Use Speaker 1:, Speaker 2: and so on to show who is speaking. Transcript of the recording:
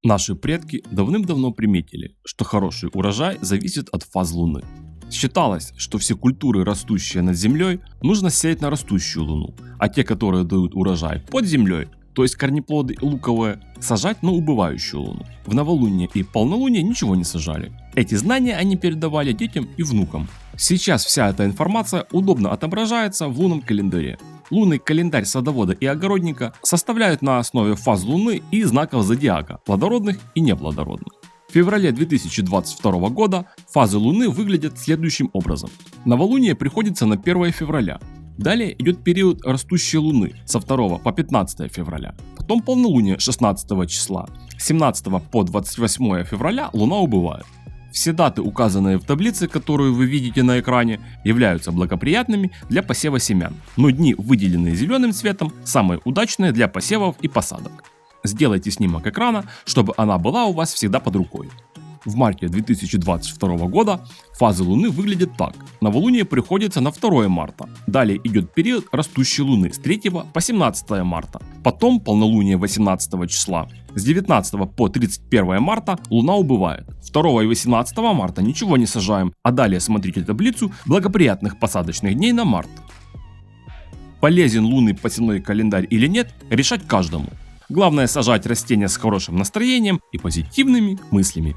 Speaker 1: Наши предки давным-давно приметили, что хороший урожай зависит от фаз Луны. Считалось, что все культуры, растущие над Землей, нужно сеять на растущую Луну, а те, которые дают урожай под землей, то есть корнеплоды и луковые, сажать на убывающую Луну. В новолуние и полнолуние ничего не сажали. Эти знания они передавали детям и внукам. Сейчас вся эта информация удобно отображается в лунном календаре. Лунный календарь садовода и огородника составляют на основе фаз Луны и знаков зодиака, плодородных и неплодородных. В феврале 2022 года фазы Луны выглядят следующим образом. Новолуние приходится на 1 февраля. Далее идет период растущей Луны со 2 по 15 февраля. Потом полнолуние 16 числа. С 17 по 28 февраля Луна убывает. Все даты, указанные в таблице, которую вы видите на экране, являются благоприятными для посева семян, но дни, выделенные зеленым цветом, самые удачные для посевов и посадок. Сделайте снимок экрана, чтобы она была у вас всегда под рукой. В марте 2022 года фазы Луны выглядят так. Новолуние приходится на 2 марта. Далее идет период растущей Луны с 3 по 17 марта. Потом полнолуние 18 числа. С 19 по 31 марта Луна убывает. 2 и 18 марта ничего не сажаем, а далее смотрите таблицу благоприятных посадочных дней на март. Полезен лунный посевной календарь или нет, решать каждому. Главное сажать растения с хорошим настроением и позитивными мыслями.